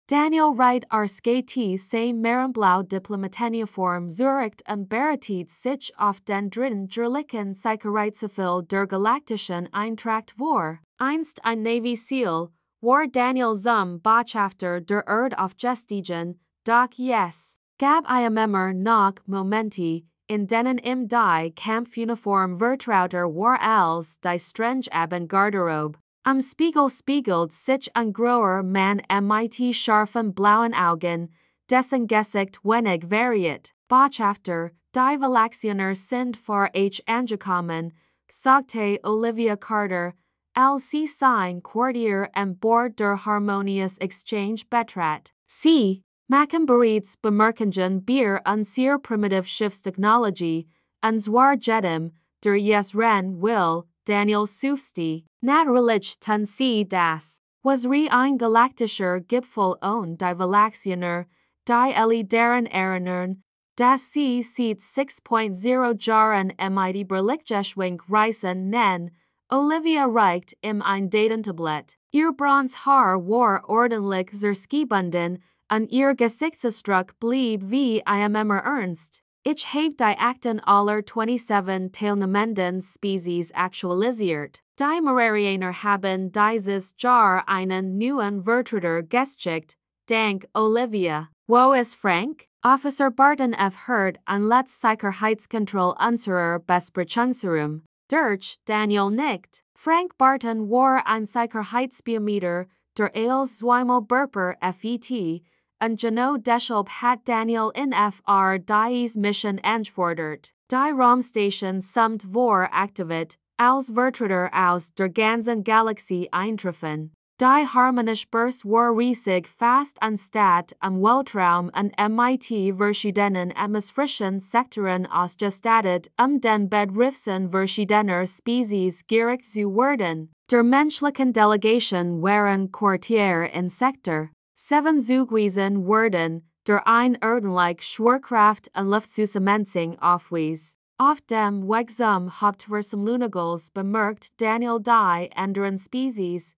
Daniel Wright RSKT sei Merenblau Diplomateniaform Zurich und Beratet sich auf den dritten Gerlichen Sicherheitsvorkehrungen der Galaktischen Eintracht vor. Einst ein Navy SEAL, war Daniel zum Botschafter der Erd-Botschafter, doch yes. Gab immer noch Momente, in denen im die Kampfuniform vertrauter war als die strenge Abendgarderobe. Am Spiegel spiegelt sich ein großer Mann mit scharfen blauen Augen, dessen Gesicht wenig variiert. Botschafter, die Verlaxioner sind vor angekommen, sagte Olivia Carter, als sie sein Quartier an Bord der Harmonious Exchange betrat. Sie machen bereits bemerkungen Bier an sehr primitive Schiffstechnologie, und zwar jedem, der yes ren will, Daniel Sufsti, natürlich tun sie das. Was ein galaktischer Gipfel und die Verlaxioner, die alle deren erinnern, dass sie seit 6.0 Jahren mit Berlichtung reisen nennen, Olivia reicht im ein Datentablett. Ihr Bronzehaar war ordentlich zerskibunden, und ihr Gesichtsausdruck blieb wie immer ernst. Ich habe die Akten aller 27 teilnehmenden Spezies aktualisiert. Die Mararianer haben dieses Jahr einen neuen Vertreter geschickt, dank Olivia. Wo ist Frank? Officer Barton F. Hurt an Let's Sicherheitskontroll unserer Besprechungsraum. Durch Daniel nickt. Frank Barton war ein Sicherheitsbiometer, der als zweimal Burper FET, und genau deshalb hat Daniel in FR diese Mission angefordert. Die Raumstation samt war aktiviert, als Vertreter aus der ganzen Galaxie eintreffen. Die harmonische Burs war riesig fast anstatt am Weltraum und mit verschiedenen atmosphärischen Sektoren ausgestattet, den Bedürfnissen verschiedener Spezies gerecht zu werden. Der menschlichen Delegation waren Quartier in Sektor 7 zugewiesen worden, der ein ordentlich Schwerkraft und Luftzusammensetzung aufwies. Auf dem Weg zum Hauptversammlungshaus bemerkt Daniel die anderen Spezies.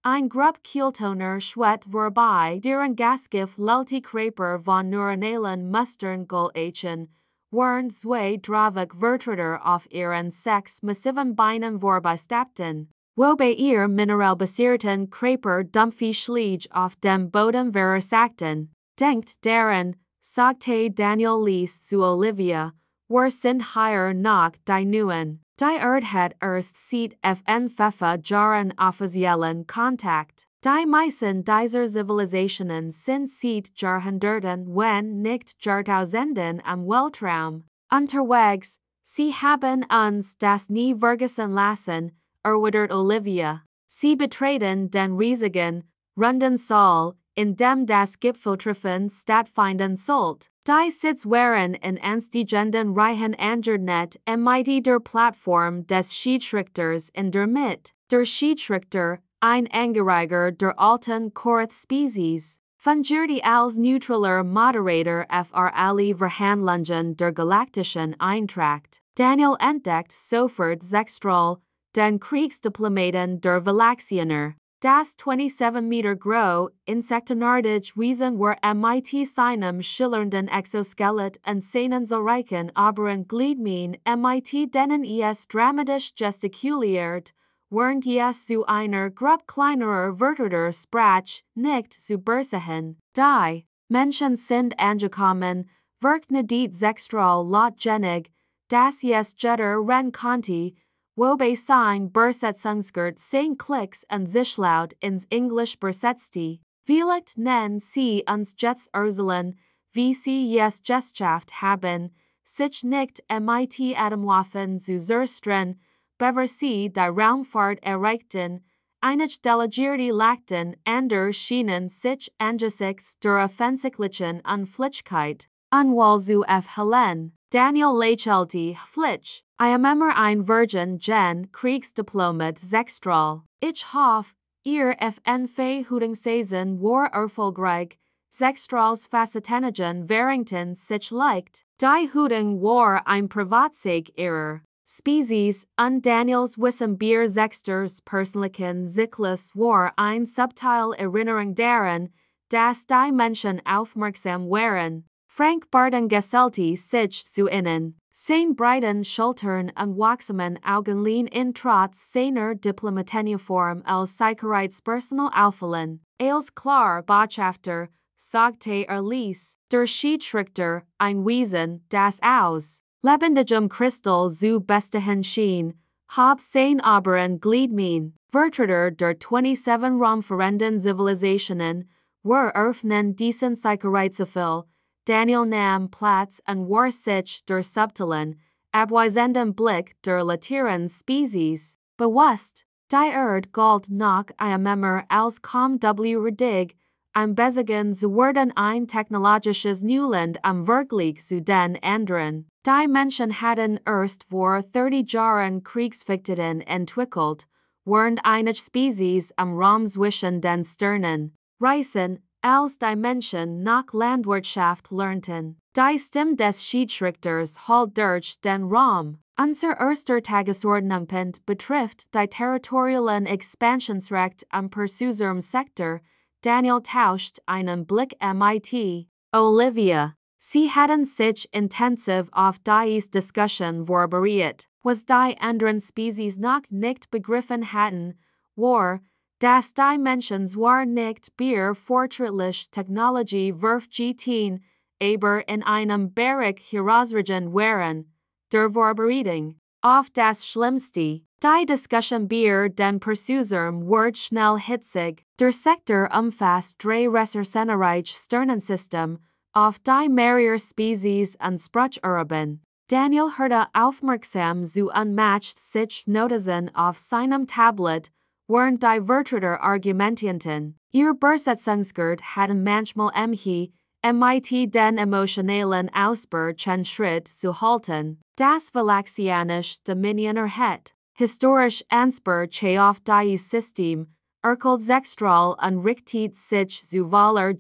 Ein Grupp Kieltoner schwet vorbei, deren Gasgift Lulti Kraper von neuronalen Mustern Gulchen, waren zwei Dravik Vertreter auf ihren 6 massiven Beinen vorbeistapten. Wobei ihr mineralbasierten Kraper dumpfy schlieg auf dem Boden versagten. Denkt daran, sagte Daniel Lees zu Olivia, wir sind hier noch die Neuen. Die Erd hat erst seit fn Jahren offiziellen Kontakt. Die meisten dieser Zivilisationen sind seit Jahrhunderten wenn nicht Jahrtausenden am Weltraum unterwegs. Sie haben uns das nie vergessen lassen, erwidert Olivia. Sie betreten den riesigen, runden Saal, in dem das Gipfeltreffen stattfinden sollte. Die Sitz waren in ansteigenden Reihen angeordnet mit der Plattform des Schiedsrichters in der Mitte. Der Schiedsrichter, ein Angehöriger der alten Korth-Spezies, fungierte als neutraler Moderator für alle Verhandlungen der Galaktischen Eintracht. Daniel entdeckt sofort Sextral, den Kriegsdiplomaten der Verlaxioner. Das 27 Meter große, insektenartige Wesen war mit seinem schillernden Exoskelett und seinen zahlreichen oberen Gliedmaßen mit denen es dramatisch gestikuliert, während es zu einer Gruppe kleinerer Vertreter sprach, nicht zu berücksichtigen. Die Menschen sind angekommen, wirkt nicht sexual lautgenig, dass es jeder ren konnte, wobei sein Besetzungsgurt 10 Klicks und sich laut ins Englisch übersetzte. Vielleicht nennen sie uns jetzt Ursulen, wie sie es geschafft haben, sich nicht mit Atomwaffen zu zerstreuen, bevor sie die Raumfahrt erreichten. Einige delegierte Lachten ander schienen sich angesichts der offensichtlichen Unflichkeit unwohl zu verhalten. Daniel lächelte flitsch. Immer ein Virgin gen Kriegsdiplomat Sextral. Ich hoffe, ihr Verhütungssaison war erfolgreich. Sextrals Facetenogen Während sich leicht. Die Hütung war ein Privatsig ihrer Spezies und Daniels Wissenbier Sexters persönlichen Zyklus war ein Subteil Erinnerung daran, das Dimension aufmerksam waren. Frank Barton Gesellti sich zu innen. Sein breiten Schultern und wachsamen Augenlin in trotz seiner Diplomatenieform als Sicherheitspersonal auffallen. Als klar Botschafter, sagte Ließ, der Schiedsrichter, ein Wesen, das aus lebendigem Kristall zu bestechen schien, hab sein oberen Gliedmain, Vertreter der 27 raumfahrenden Zivilisationen, öffnen diesen Sicherheitsbefehl, Daniel nahm Platz und war sich der subtilen, abweisenden Blick der lateralen Spezies bewusst. Die Erde galt noch immer als kaum würdig, besiegen zu werden ein technologisches Neuland wirklich zu den anderen. Die Menschen hatten erst vor 30 Jahren Kriegsfähigkeiten entwickelt, während eine Spezies am Raum zwischen den Sternen reisen, als die Menschen nach Landwirtschaft lernten. Die Stimme des Schiedsrichters halt durch den Raum. Unser erster Tagesordnungspunkt betrifft die territorialen Expansionsrecht am Persuserm Sektor. Daniel tauscht einen Blick mit Olivia. Sie hatten sich intensiv auf diese Diskussion vorbereitet, was die anderen Spezies noch nicht begriffen hatten, war, dass die Menschen zwar nicht fortschrittliche Technologie verfügten, aber in einem Bereich herausragend waren, der Vorbereitung auf das Schlimmste. Die Diskussion den Persuserm wird schnell hitzig. Der Sektor umfasst drei ressourcenreich Sternensystem, auf die mehrere Spezies und Sprachurban. Daniel hörte aufmerksam zu und macht sich Notizen auf seinem Tablet, während die Vertreter argumentierten. Ihr Besetzungsgrad hatten manchmal mit den emotionalen Ausbrüchen Schritt zu halten. Das Valaxianische Dominion erhält historisch Ansprüche auf dieses System, erkalt sechsstral und richtet sich zu Valer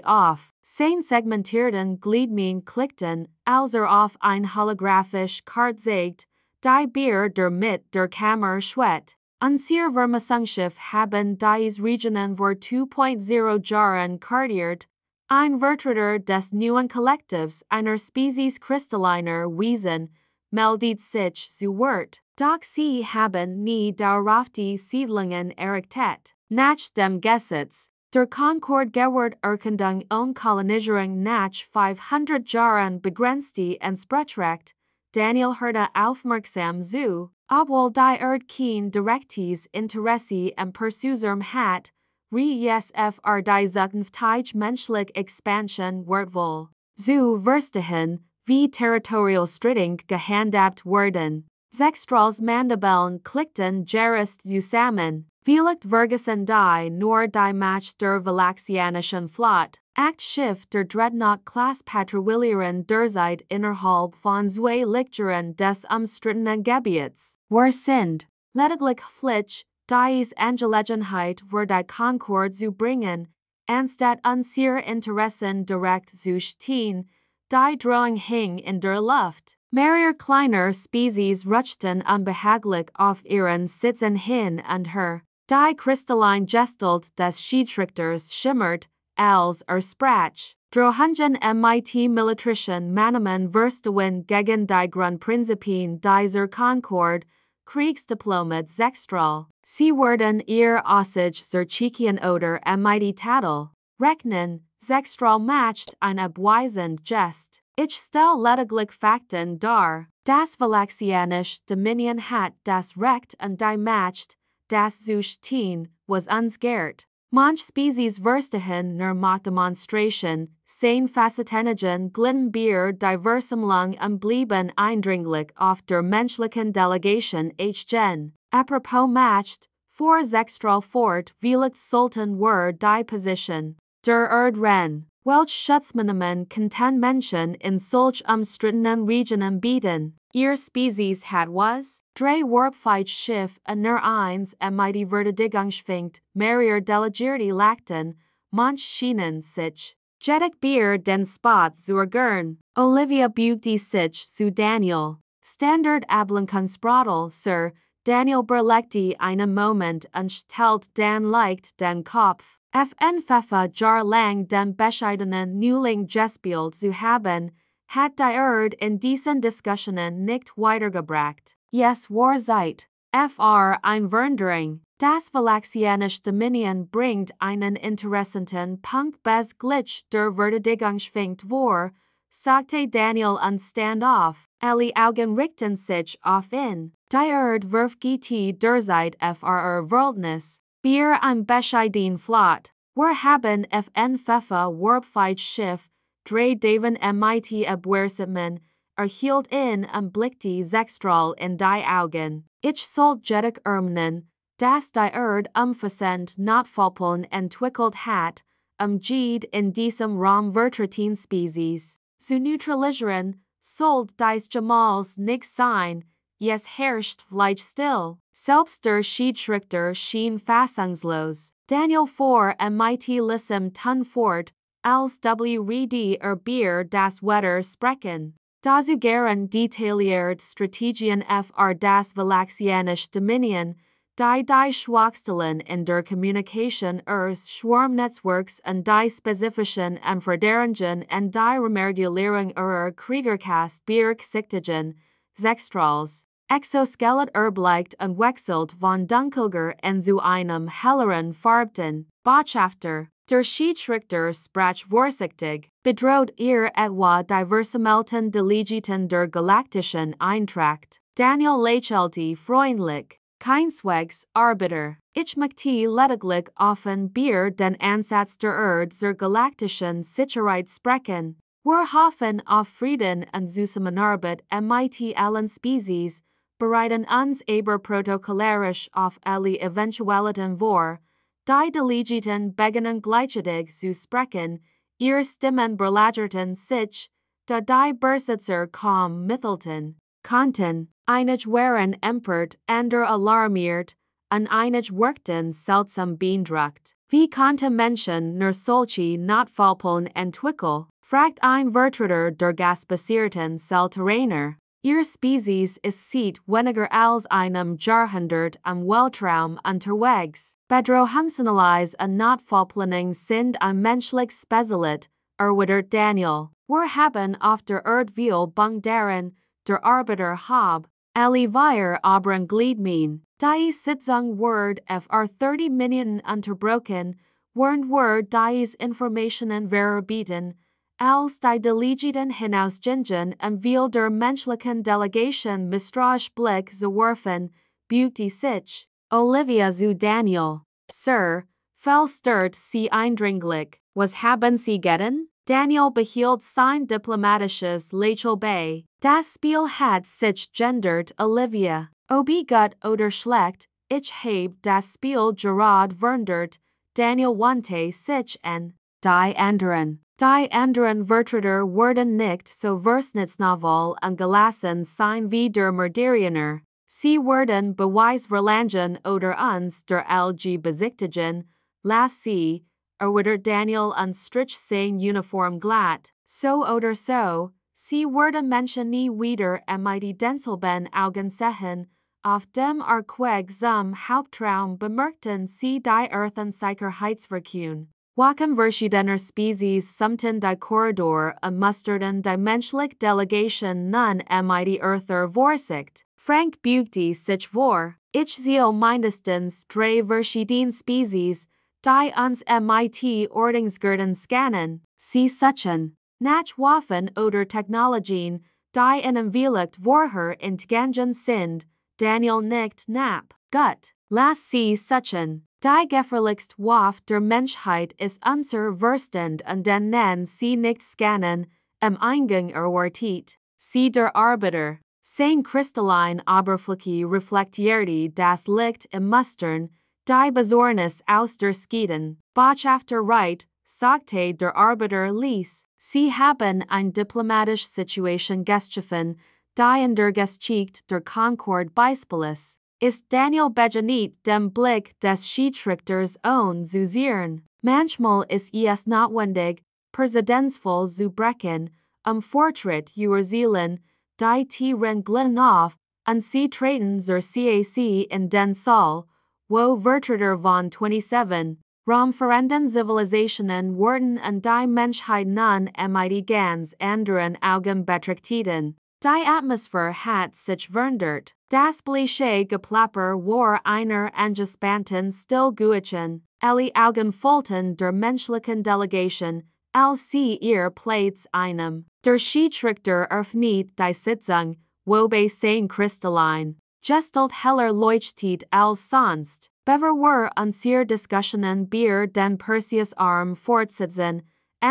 auf. Sein segmentierten Gliedmain klickten, als auf ein holographisch Kart zeigt, die der mit der Kammer schwet. Unser Vermessungsschiff haben diese Regionen vor 2.0 Jahren kartiert, ein Vertreter des neuen Kollektivs einer Spezies kristalliner Wesen meldet sich zu Wort. Doch sie haben nie darauf die Siedlungen errichtet. Nach dem Gesetz der Concord-Gewährterkundung und Kolonisierung nach 500 Jahren begrenzte Entsprechrecht, Daniel hörte aufmerksam zu, obwohl die Erde kein direktes Interesse am Persuserm hat, fr die zukünftige menschliche Expansion wird wohl zu verstehen, wie territorialstrittig gehandhabt werden. Sechsstrahls Mandibeln klickten gerist zusammen, vielleicht vergessen die nur die Macht der Valaxianischen Flotte. Schiff der Dreadnought-Class patrouillieren derzeit innerhalb von zwei Lichtjahren des umstrittenen Gebiets. Sind lediglich Flitsch, dies Angelegenheit für die Concord zu bringen, anstatt unser Interessen direkt zu stehen. Die Drohung hing in der Luft. Mehrere kleiner Spezies rutschten unbehaglich auf ihren Sitzen hin und her. Die kristalline Gestalt des Schiedsrichters schimmert, als sprach. Drohungen mit militärischen Maßnahmen verstoßen gegen die Grundprinzipien dieser Concord, Kriegsdiplomat sechsstral. Sie werden ihr Aussage zerchicken oder mit Tadel rechnen. Sechsstral macht ein abweisend Gest. Ich stelle lediglich Fakten dar. Das Valaxianische Dominion hat das Recht und die Macht, das zu stehen, was uns gehört. Manch Spezies verstehen nur Machtdemonstration, sein Facettenischen glitten diversumlang und blieben eindringlich auf der menschlichen Delegation gen. Apropos Macht, vor Sechsstral fort vielleicht sollten wir die Position der Erdren, welch Schutzmaßnahmen könnten Menschen in solch umstrittenen Regionen bieten. Ihr Spezies hat was? Drei warpfeich Schiff und nur eins mit die Verteidigungsfängt, mehrere delegierte lachten, manch schienen sich jedig den Spot zu ergern. Olivia bugte sich zu Daniel. Standard Ablenkundspratel, Sir, Daniel berlegte einen Moment und stellt dann leicht den Kopf. Pfeffer jar lang den bescheidenen Neuling gespielt zu haben, hat die Erd in diesen Diskussionen nicht weitergebracht. Yes, war Zeit. Ein Veränderung. Das Valaxianische Dominion bringt einen interessanten Punkt bezüglich der Verteidigung schwingt vor, sagte Daniel und stand auf. Alle Augen richten sich auf ihn. Die Erd wirft der Zeit Verhältnis. Wir ein bescheiden Flot. Wir haben Pfeffer warpfight Schiff, drei Daven mit Abwehrsitzen, erhielt in und blickte sechsstrahl in die Augen. Ich sollt jedig dass die Erd umfassend Notfallpläne entwickelt hat, jede in diesem Raum vertreten Spezies zu neutralisieren, sollt dies Jamals nicht sein, es herrscht vielleicht still. Selbst der Schiedsrichter schien fassungslos. Daniel 4 mit lissem Ton fort, als wrede Bier das Wetter sprechen. Dazu gern detaillierte Strategien das Valaxianische Dominion, die Schwachstellen in der Kommunikation Schwarmnetzwerks und die spezifischen Veränderungen und die Remergulierung Kriegerkast berücksichtigen, Sechstrals. Exoskelet bleicht und wechselt von dunkelger zu einem helleren Farbton. Botschafter. Der Schiedsrichter sprach vorsichtig, bedroht etwa die Versammelten Delegierten der Galaktischen Eintracht. Daniel lächelte freundlich. Keineswegs, Arbiter. Ich möchte lediglich offen den Ansatz der Erd zur galaktischen Sicherheit sprechen. Wir hoffen auf Frieden und Zusammenarbeit mit allen Spezies, bereiten uns aber protokollarisch auf alle Eventualitäten vor. Die Delegierten beginnen gleichzeitig zu sprechen, ihre Stimmen belagerten sich, da die Besitzer kaum mittelten konnten. Einig waren empört, ander alarmiert, und einig wirkten seltsam beeindruckt. Wie konnte Menschen nur solche Notfallpläne entwickeln? Fragt ein Vertreter der gasbasierten Selterraner. Ihr Spezies ist seit weniger als einem Jahrhundert am Weltraum unterwegs. Bedrohungsanalyse und Notfallplanung sind ein menschliches Spezialist, erwidert Daniel. Wir haben auf der Erd viel Bung darin, der Arbiter hab, alle wir oberen Gliedmain. Die Sitzung wird 30 Minuten unterbrochen, während wir diese Informationen verarbeiten, als die Delegierten hinausgingen und viel der menschlichen Delegation misstrauisch Blick geworfen, beugte sich Olivia zu Daniel. Sir, verstört Sie eindringlich, was haben Sie getan? Daniel behielt sein diplomatisches Lächeln bei. Das Spiel hat sich gendert, Olivia. Ob gut oder schlecht, ich hab das Spiel gerade verändert. Daniel wandte sich an die anderen. Die anderen Vertreter wurden nicht so versnitsnavel und gelassen sein wie der Morderianer. Sie wurden beweisverlangen oder uns der LG besichtigen, las sie, erwidert Daniel und strich sein Uniform glatt. So oder so, sie wurden Menschen nie wieder mit denselben Augen sehen, auf dem Arqueg zum Hauptraum bemerkten sie die Sicherheitsvorkehrungen. Wachen verschiedener Spezies summten die Korridor und musterten die menschliche Delegation nun mit Earther Vorsicht. Frank beugte sich vor. Ich sehe mindestens drei verschiedene Spezies, die uns mit Ordnungsgürteln scannen. Sie suchen nach Waffen oder Technologien, die ihnen vielleicht vorher entgangen sind. Daniel nickt knapp. Gut, lass sie suchen. Die gefährlichste Waffe der Menschheit ist unser Verstand und den nennen sie nicht scannen, im Eingang erwartet. Sie der Arbiter. Sein kristallin Oberfläche reflektierte das Licht im Mustern, die Besorgnis aus der Skeden. Botschafter Right, sagte der Arbiter ließ. Sie haben eine diplomatische Situation geschaffen, die in der Geschichte der Concord beispiellos ist. Daniel beginnt dem Blick des Schiedsrichters zu sehen. Manchmal ist es notwendig, Präzedenzfall zu brechen, Fortschritt zu erzielen, die Tieren glichen auf, an sie treten zur CAC in den Saal, wo Vertreter von 27, Raum fremden Zivilisationen wurden und die Menschheit nun mit ganz anderen Augen betrachtet. Die Atmosphäre hat sich verändert. Das bleiche Geplapper war einer angespannten Stillgewichen, alle Augen folgten der menschlichen Delegation, als sie ihr Platz einnahm. Der Schiedsrichter öffnet die Sitzung, wobei sein kristallin Gestalt heller leuchtet als sonst. Bever were unsere Diskussionen bei den Perseus Arm fortsetzen,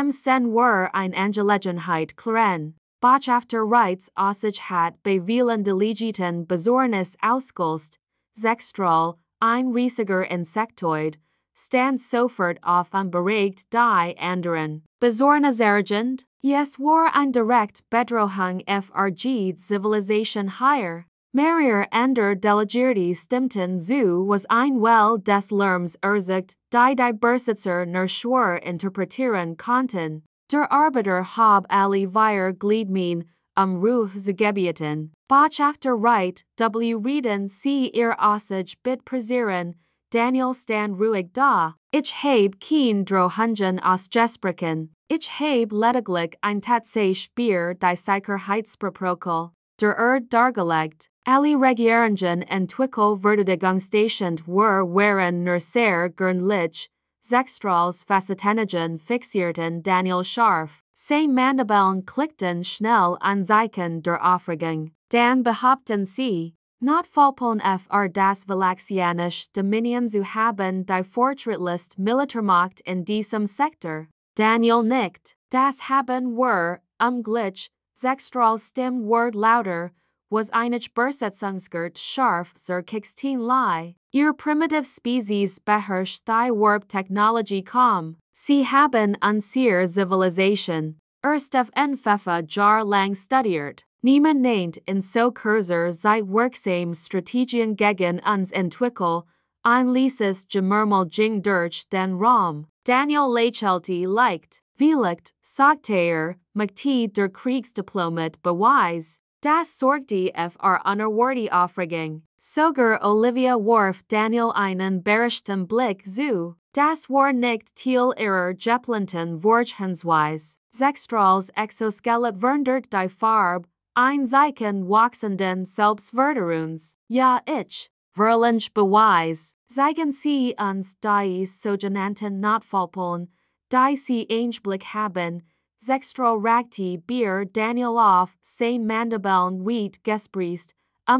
sen were ein Angelegenheit klaren. Botschafter Reits Aussicht hat bei vielen Delegierten Besorgnis ausgelöst, Sechsstrahl, ein riesiger Insektoid, stand sofort auf und beregt die anderen. Besorgniserregend? Es war ein direkt Bedrohung frg Zivilisation hier. Mehrere andere Delegierte stimmten zu, was ein Well des Lärms erzeugt, die Besitzer nur schwer interpretieren konnten. Der Arbiter hab alle vier Gliedmain Ruhe zu gebieten. Botschafter Reit, reden sie ihr Aussicht bit presieren, Daniel stand ruhig da. Ich hab kein Drohungen ausgesprochen. Ich hab lediglich ein Tatsache bei die Sicherheitsvorkehrungen der dargelegt. Alle Regierungen entwickelt Verteidigungsstationen waren nur sehr gründlich, Sechstrahls Facettenungen fixierten Daniel scharf. Sein Mandibeln klickten schnell an Zeichen der Aufregung. Dann behaupten sie, Notfallpläne das Valaxianische Dominion zu haben die fortschrittlichste Militärmacht in diesem Sektor. Daniel nickt. Das haben wir, glitch, Sechstrahls Stimme ward lauter, was einig Besetzungsgert scharf zur 16 Lai. Ihr primitive Spezies beherrscht die Warp-Technologie kaum. Sie haben unsere Zivilisation erst auf Pfeffer Jar lang studiert. Niemand nennt in so kurzer Zeit wirksam Strategien gegen uns entwickelt, ein leases Gemurmel ging durch den Raum. Daniel lächelte leicht. Vielleicht, sagte machte der Kriegsdiplomat beweis. Das sorgte für unerwartete Aufregung. Sogar Olivia warf Daniel einen beherrschten Blick zu. Das war nicht Teil ihrer geplanten Vorgehensweise. Sechstrahls Exoskelett verändert die Farbe, ein Zeichen wachsenden Selbstvertrauens. Ja, ich, verlinch Beweis, zeigen sie uns die sogenannten Notfallpläne, die sie Einblick haben. Sechstrahl ragte Bier Daniel auf, sein Mandibeln weit gespreist,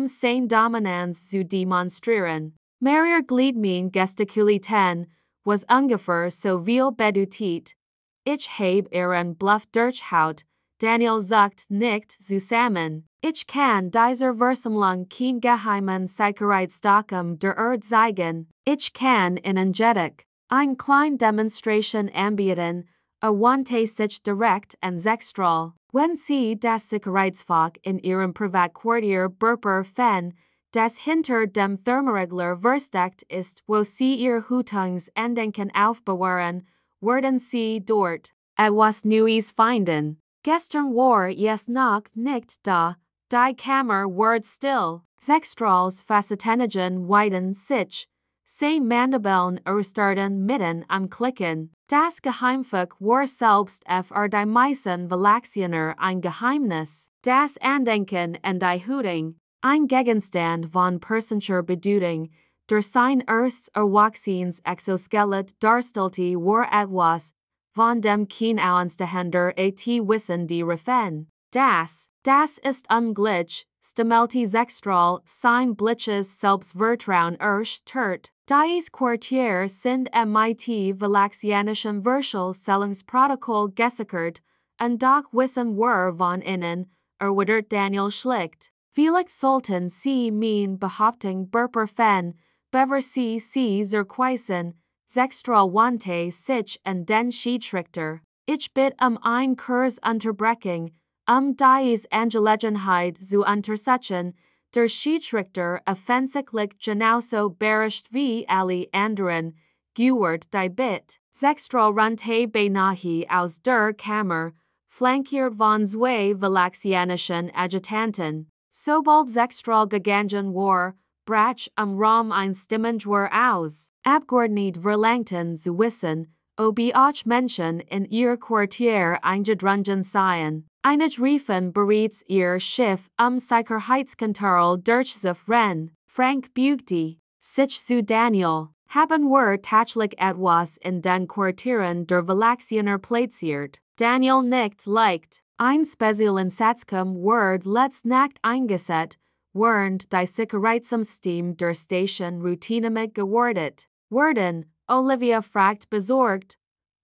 sein Dominanz zu demonstrieren. Mehrere Gliedmain gestikulierten, was ungefähr so viel bedeutet. Ich hab ihren Bluff durchhaut, Daniel zuckt nicht zusammen. Ich kann dieser Versammlung kein geheimen Sicherheitsdatum der Erde zeigen. Ich kann energetic ein klein Demonstration anbieten, wandte sich direkt an Sechstrahl. Wenn sie das Sicherheitsfach in ihrem Privatquartier berufen, das hinter dem Thermoregler versteckt ist, wo sie ihr Hütungsandenken aufbewahren, werden sie dort etwas Neues finden. Gestern war es noch nicht da, die Kammer ward still. Sechstrahls Facettenungen weiten sich, sein Mandibeln erstarrten mitten am Klicken. Das Geheimfach war selbst für die meisten Valaxianer ein Geheimnis. Das Andenken und die Hütung, ein Gegenstand von persönlicher Bedeutung, der sein erst erwachsenes Exoskelett darstellte, war etwas, von dem kein Ausstehender wissen die Refen. Das ist ungleich, stammelte Sechstrahl, sein blitzes Selbstvertrauen erstört. Dies Quartier sind mit Valaxianischen Verschlüsselungsprotokoll gesichert, und doch wissen wir von innen, erwidert Daniel schlicht. Vielleicht sollten sie meine Behauptung beprüfen, bevor sie zurückweisen. Sechstrahl wandte sich an den Schiedsrichter. Ich bitte ein Kurs Unterbrechung, diese Angelegenheit zu untersuchen. Der Schiedsrichter offensichtlich genauso beherrscht wie alle anderen, gewährt die Bitte. Sechstrahl rannte beinahe aus der Kammer, flankiert von zwei Valaxianischen Adjutanten. Sobald Zextral Gegangen war, Brach Raum eines war aus. Abgeordnet Verlangten zu wissen, ob auch Menschen in ihr Quartier eingedrungen seien. Einige riefen bereits ihr Schiff Sicherheitskontrolle durchzuführen. Frank beugte sich zu Daniel. Haben wir tatsächlich etwas in den Quartieren der Verlaxioner platziert? Daniel nickt leicht. Ein Spezialinsatzkum wird letzte Nacht eingesetzt, während die Sicherheitssystem der Station routinemig gewartet wurden. Olivia fragt besorgt.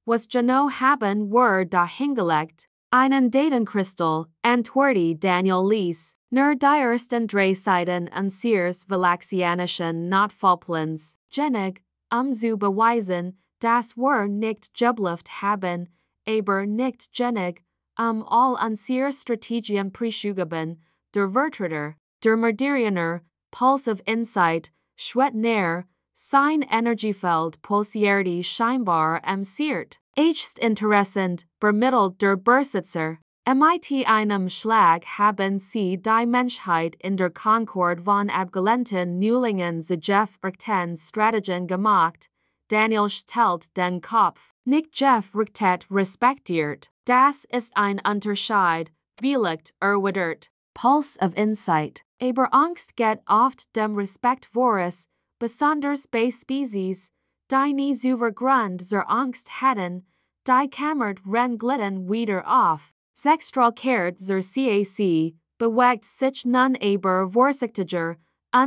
Was genau haben wir da hingelegt? Einen Datenkristall, antwortete Daniel Lees. Nur die ersten 3 Seiten unseres Verlaxianischen Notfallplans. Genig, zu beweisen, dass wir nicht gebluft haben, aber nicht genig, all unsere Strategien preschugeben, der Vertreter, der Meridianer, Pulse of Insight, schwet näher, sein Energiefeld pulsierte scheinbar siert. Echt interessant, bemittelt der Besitzer. Mit einem Schlag haben sie die Menschheit in der Concord von abgelehnten Neulingen zu Jeff-Richten Strategien gemacht. Daniel stellt den Kopf. Nicht Jeff-Richtet respektiert. Das ist ein Unterschied, vielleicht erwidert. Pulse of Insight. Aber Angst geht oft dem Respekt voraus, besonders bei Spezies, die nie über Grund zur Angst hatten, die kammert ren glitten wieder auf. Zextral kehrt zur CAC, bewegt sich nun aber vorsichtiger,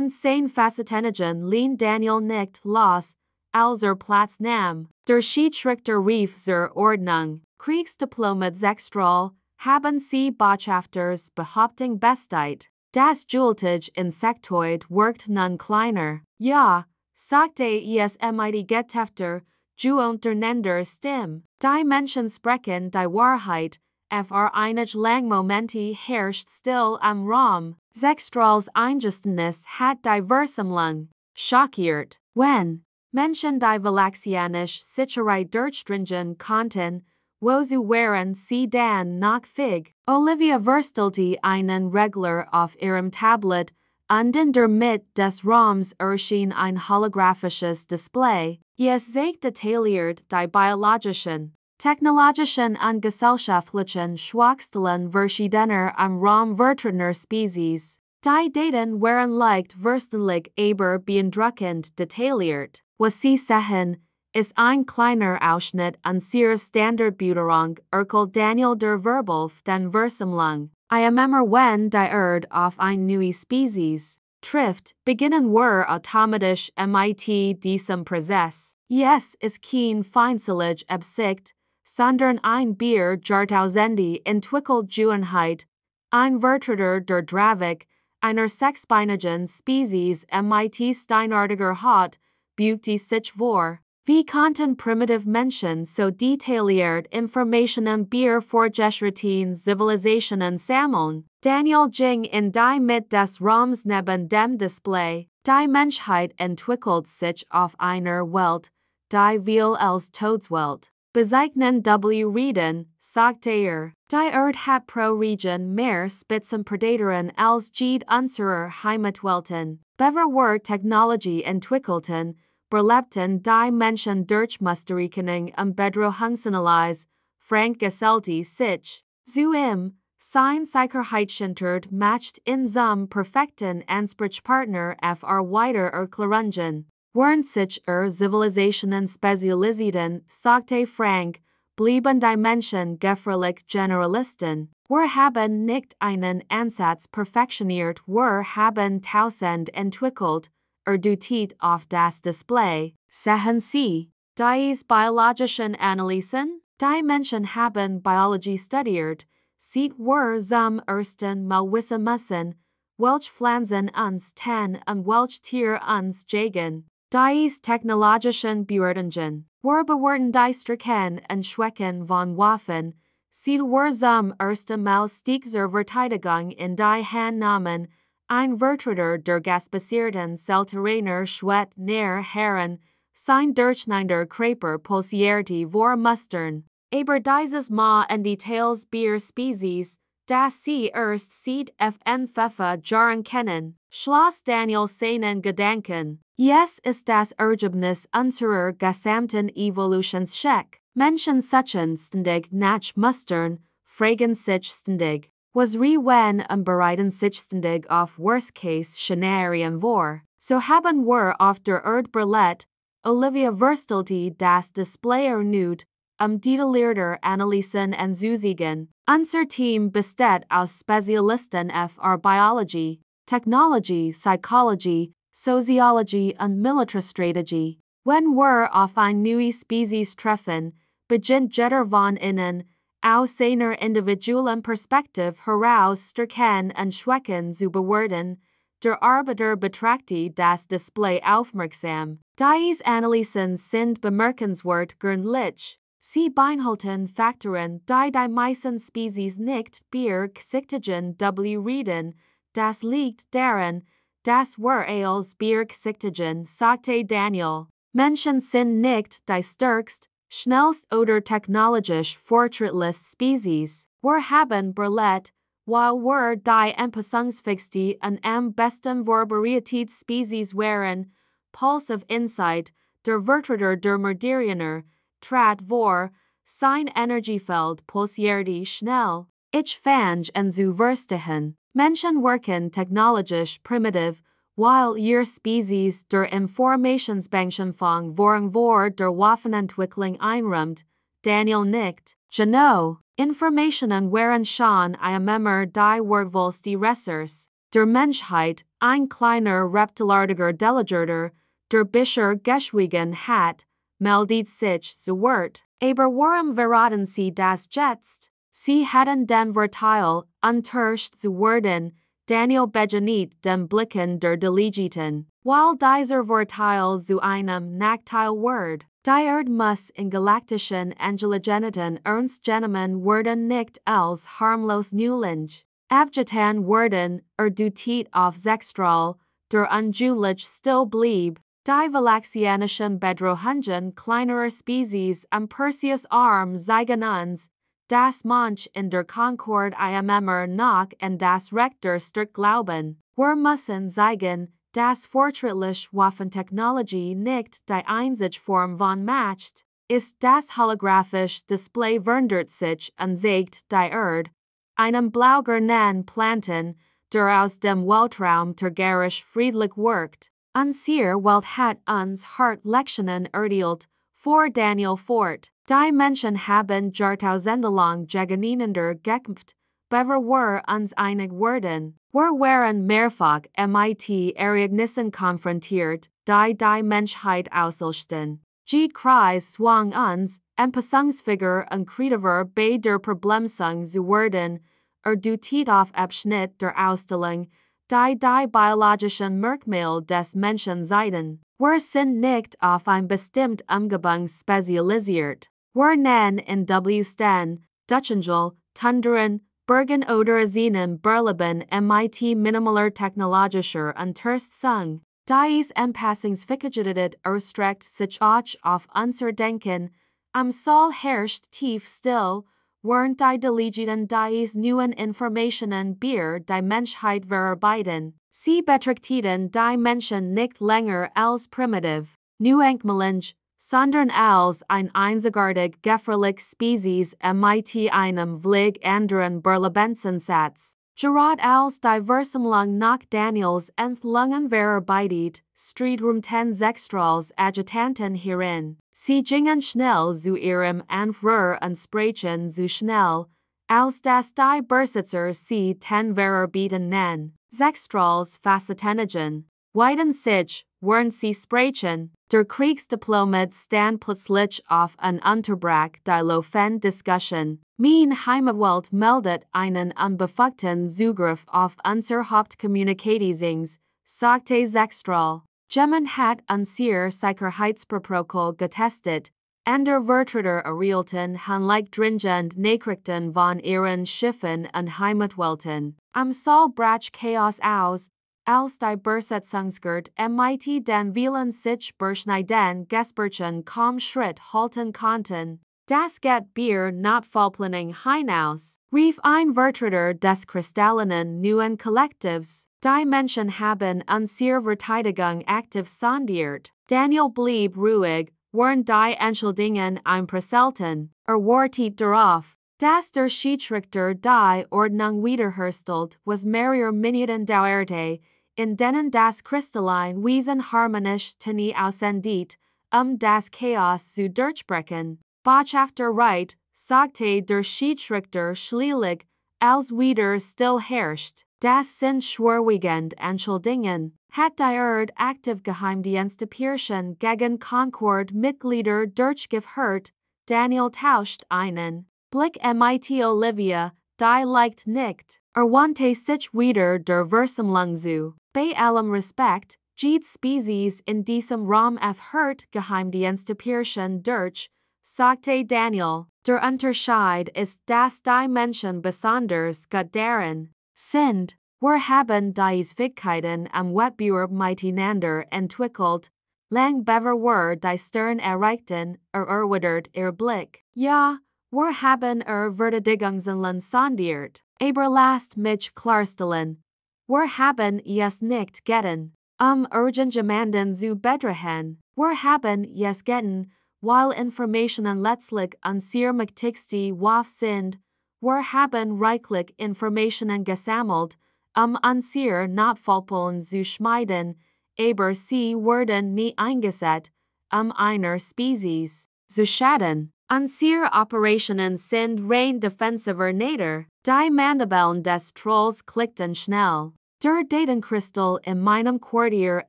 sein Facetenigen lehnt Daniel nicht los, als Platz nahm. Der Schiedsrichter rief zur Ordnung. Kriegsdiplomat Zextral, haben Sie Botschafters Behauptung bestätigt. Das Jultage Insektoid wirkt nun kleiner. Ja, sagte es mit getefter, untereinander Stimme. Die Menschen sprechen die Wahrheit, einige lang Momente herrscht still am Raum. Zextrals Eingeständnis hat die Versammlung schockiert. Wenn Menschen die Verlaxianische Sicherheit durchdringen konnten, wozu waren sie dann noch fähig? Olivia verstellte einen Regler auf ihrem Tablet, und in der Mitte des Raums erschien ein holographisches Display. Es zeigt detailliert die biologischen, technologischen und gesellschaftlichen Schwachstellen verschiedener am Raum vertretener Spezies. Die Daten waren leicht verständlich aber beeindruckend detailliert. Was sie sehen, ist ein kleiner Ausschnitt unserer Standardbüterung, erklärt Daniel der Verbal den Versammlung. Immer wenn die Erde auf eine neue Spezies trifft, beginnen wir automatisch mit diesem Prozess. Es ist kein feindliche Absicht, sondern ein Bier Jahrtausende entwickelt Gewohnheit, ein Vertreter der Dravik, einer sechsbeinigen Spezies mit steinartiger Haut, beugte sich vor. Wie konnten primitive Menschen so detailliert Informationen über fortgeschrittene Zivilisationen sammeln? Daniel ging in die Mitte des Raums neben dem Display. Die Menschheit entwickelt sich auf einer Welt, die wir als Todeswelt bezeichnen reden, sagte er. Die Erde hat pro Region mehr Spitzenpredatoren als jede unserer Heimatwelten. Bevor wir Technologie entwickelten, berlebten die Menschen durch Musterrechnung Bedrohungsanalyse, Frank gesellte sich zu ihm, sein Sicherheitsschintert macht in zum perfekten Ansprechpartner weiter Erklärungen. Während sich Zivilisationen spezialisierten, sagte Frank, blieben die Menschen gefährlich Generalisten. Wir haben nicht einen Ansatz perfektioniert, wir haben tausend entwickelt, dutet auf das Display. Sehen Sie, diese biologischen Analysen? Die Menschen haben Biologie studiert, seit wir zum ersten Mal wissen müssen, welche Pflanzen uns tun und welche Tiere uns jagen. Diese technologischen Bewertungen, wir bewerten die Stärken und Schwächen von Waffen, seit wir zum ersten Mal Stieg zur Verteidigung in die Hand nahmen. Ein Vertreter der gasbasierten Selterraner schwet näher heran, sein durchschneidender Kraper pulsierte vor Mustern. Aber dieses Mal in Details Bier Spezies, Das sie erst sieht fn Pfeffer Jahren kennen, schloss Daniel seinen Gedanken. Yes ist das Ergebnis unserer gesamten Evolutionscheck. Menschen suchen ständig nach Mustern, fragen sich ständig, was wenn bereiten sich ständig auf Worst-Case-Szenarien vor. So haben wir auf der Erde berlet, Olivia verstelte das Display erneut, detaillierter Analysen anzuziehen. Unser Team besteht aus Spezialisten für Biologie, Technology, Psychology, Sociology und Militärstrategie. Wenn wir auf eine neue Spezies treffen, beginnt jeder von ihnen, aus seiner individuellen Perspektive heraus Stärken und Schwächen zu bewerten. Der Arbeiter betrachtet das Display aufmerksam. Diese Analysen sind bemerkenswert gründlich. Sie beinhalten Faktoren, die meisten Spezies nicht berücksichtigen reden. Das liegt daran, dass wir als berücksichtigen, sagte Daniel. Menschen sind nicht die stärkst, schnellst oder technologisch fortschrittlichste Spezies. Wir haben berlet, while wir die anpassungsfähigste und am besten vorbereitete Spezies wären, Puls of Insight, der Vertreter der Moderne, trat vor, sein Energiefeld pulsierte schnell. Ich fand an zu verstehen. Menschen wirken technologisch primitiv, while ihr Spezies der Informationsbekämpfung vor der Waffenentwicklung einräumt. Daniel nickt. Genau. Informationen wären schon immer die wertvollste Ressource der Menschheit, ein kleiner reptilartiger Delegater, der bisher geschwiegen hat, meldet sich zu Wort. Aber warum verraten sie das jetzt? Sie hatten den Vorteil, unterscht zu werden, Daniel begegnet den Blicken der Delegierten. While dieser Vorteil zu einem Nachteil wird. Die Erde muss in galaktischen Angelegenheiten ernst genommen werden, nicht als harmlos Neuling. Abgetan werden, dutit auf Sexstrahl, der angeblich still blieb. Die Valaxianischen Bedrohungen kleinerer Spezies am Perseus Arm zeigen uns, dass manch in der Concord immer noch an das Recht der Stärke glauben. Wir müssen zeigen, dass fortschrittliche Waffentechnologie nicht die einzige Form von Macht ist. Das holographische Display verändert sich und zeigt die Erde, einem blaugrünen Planeten, der aus dem Weltraum täglich friedlich wirkt. Unsere Welt hat uns hart Lektionen erteilt, vor Daniel fort. Die Menschen haben jahrtausendelang gegeneinander gekämpft, bevor wir uns einig wurden. Wir waren mehrfach mit Ereignissen konfrontiert, die Menschheit auslösten. Jede Krise zwang uns, anpassungsfähiger und kreativer bei der Problemlösung zu werden, dutit auf Abschnitt der Ausstellung, die biologischen Merkmale des Menschen zeigten. Wir sind nicht auf ein bestimmtes Umgebung spezialisiert. Wir nennen in Sten, Dutchengel, Tundren, Bergen oder Seen Berleben mit minimaler technologischer Unterstützung. Diese Anpassungsfähigkeit erstreckt sich auch auf unser Denken. Am Sol herrscht tief still, während die Delegierten diese neuen Informationen die Menschheit verarbeiten. Sie betrachteten die Menschen nicht länger als primitiv, Neuankmeling, sondern als ein einzigartig gefährliches Spezies mit einem völlig anderen Überlebenssatz. Gerade als die Versammlung nach Daniels Enthlungen verarbeitet, streitrumten Sexstrahls Adjutanten hierin. Sie gingen schnell zu ihrem Anführer und sprachen so schnell, als dass die Besitzer sie ten verarbeiten nennen. Sexstrahls Facetenigen. Weiden sich, während sie sprachen. Der Kriegsdiplomat stand plötzlich auf und unterbrach die laufende Diskussion. Mein Heimatwelt meldet einen unbefugten Zugriff auf unser Hauptkommunikations, sagte Sexstrahl. Jemand hat unser Sicherheitsprotokoll getestet, und der Vertreter erhielten handlich dringend Nachrichten von ihren Schiffen und Heimatwelten. Am Sol brach Chaos aus, als die Besatzungsgurt mit den vielen sich beschneidenden Gesperchen kaum Schritt halten konnten. Das geht Bier Notfallpläne hinaus. Rief ein Vertreter des kristallinen neuen Kollektivs. Die Menschen haben unsere Verteidigung aktiv sondiert. Daniel blieb ruhig, während die Entscheidungen einprasselten. Wartet darauf, dass der Schiedsrichter die Ordnung wiederherstellt, was mehrere Minuten dauerte, in denen das kristalline Wesen harmonisch nie aussendet, das Chaos zu durchbrechen. Botschafter Reit, sagte der Schiedsrichter schließlich, als wieder still herrscht. Das sind schwerwiegend Entscheidungen. Hat die Erde aktiv Geheimdienstoperationen gegen Concord-Mitglieder durchgeführt? Daniel tauscht einen Blick mit Olivia, die leicht nickt. Wandte sich wieder der Versammlung zu. Bei allem Respekt, jede Spezies in diesem Raum erfährt Geheimdienstoperationen durch, sagte Daniel. Der Unterschied ist, dass die Menschen besonders gut darin sind. Wir haben diese Fähigkeiten am Wettbewerb miteinander entwickelt, lang bevor wir die Stern erreichten, erwidert ihr Blick. Ja, wir haben Verteidigungslinien sondiert, aber lasst mich klarstellen. Wir haben es nicht getan, irgendjemanden zu bedrohen. Wir haben es getan, weil Informationen letztlich unsere mächtigste Waffe sind. Wir haben reichlich Informationen gesammelt, unsere Notfallpläne zu schmieden, aber sie werden nie eingesetzt, einer Spezies zu schaden. Unsere Operationen sind rein defensiver Natur. Die Mandibeln des Trolls klickten schnell. Der Datenkristall in meinem Quartier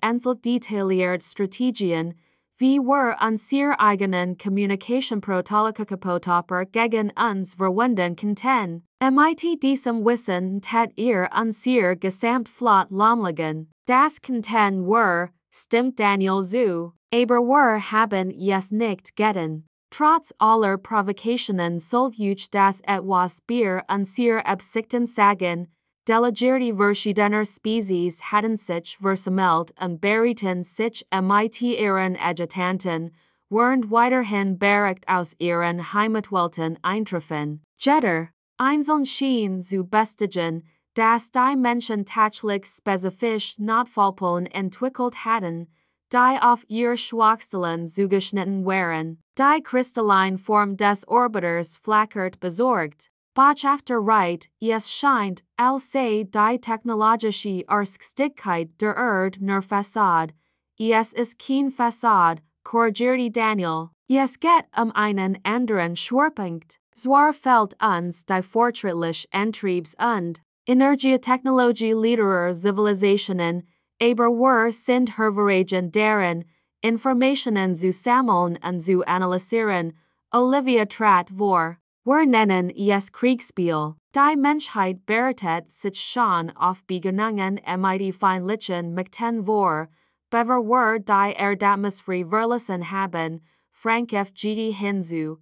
enthielt detaillierte Strategien, wie wir unsere eigenen Kommunikationsprotokolle gegen uns verwenden könnten. Mit diesem Wissen tät ihr unsere Gesamtflotte lahmlegen. Das könnten wir, stimmt Daniel zu, aber wir haben es nicht getan. Trotz aller Provokationen solch das etwas Bier unsere Absichten sagen, delegierte verschiedener Spezies hatten sich versammelt berieten sich mit ihren Adjutanten, während weiterhin Bericht aus ihren Heimatwelten eintreffen. Jeder einzeln schien zu bestätigen, dass die Menschen tatsächlich spezifisch Notfallpläne entwickelt hatten, die auf ihre Schwachstellen zugeschnitten waren. Die kristalline Form des Orbiters flackert besorgt. Botschafter Reit, es scheint, als sei die technologische Arschstigkeit der Erde nur Fassade. Es ist kein Fassade, korrigierte Daniel. Es geht einen anderen Schwerpunkt. Zwar fällt uns die fortschrittliche Antriebs- und Energietechnologie literer Zivilisationen, aber wir sind hervorragend darin, Informationen zu sammeln und zu analysieren. Olivia trat vor. Wir nennen es Kriegsspiel. Die Menschheit bereitet sich schon auf Begegnungen mit feindlichen Mächten vor, bevor wir die Erdatmosphäre verlassen haben, Frankfurt hinzu.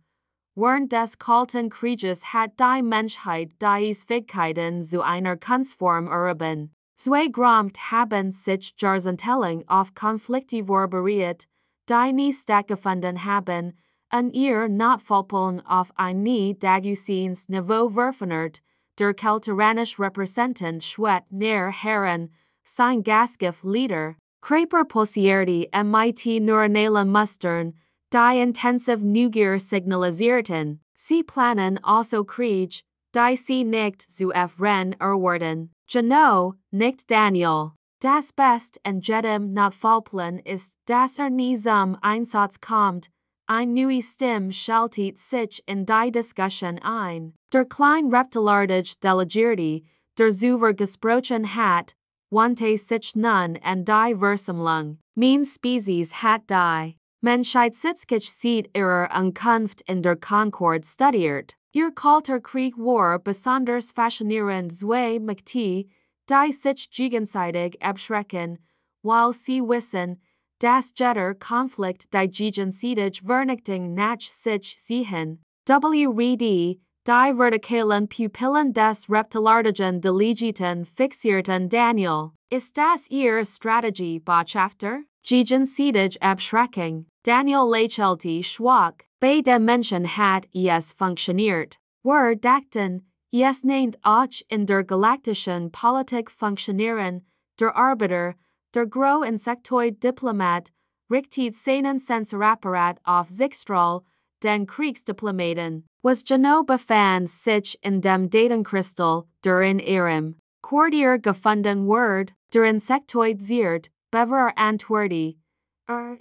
Während des Kalten Krieges hat die Menschheit diese Fähigkeiten zu einer Kunstform erhoben. Zwei Grommt haben sich Jahrzehntelang auf Konflikte vorbereitet, die nie stattgefunden haben, und ihr Notfallpläne auf ein nie dagesehenes Niveau verfeinert. Der kulturanisch Repräsentant schwet näher heran, sein Gasgift Lieder. Kraper posierte mit neuronalen Mustern, die intensiv Neugier signalisierten. Sie planen also Krieg, die sie nicht zu erfahren erwarten. Genau, nicht Daniel. Das Beste in jedem Notfallplan ist, dass nie zum Einsatz kommt. Ein neue Stimme schaltet sich in die Diskussion ein. Der kleine reptilartige Delegierte, der zuver gesprochen hat, wandte sich nun an die Versammlung. Mein Spezies hat die Menschheitssitzkeit ihrer Ankunft in der Concord studiert. Ihr kalter Krieg war besonders faszinierend zwei Mächte, die sich gegenseitig abschrecken, weil sie wissen, dass jeder Konflikt die gegenseitige Vernichtung nach sich ziehen. Die vertikalen Pupillen des reptilartigen Delegierten fixierten Daniel. Ist das Ihre Strategie, Botschafter? Gegenseitige Abschreckung. Daniel lächelte schwach. Beide Menschen hat es funktioniert. Dachten, es nicht auch in der galaktischen Politik funktionieren, der Arbiter, der Großinsektoid Diplomat, richtet seinen Sensorapparat auf Sichtstrahl, den Kriegsdiplomaten, was genau befand sich in dem Datenkristall, der in ihrem Quartier gefunden wurde, der Insektoid ziert, bever antwortet,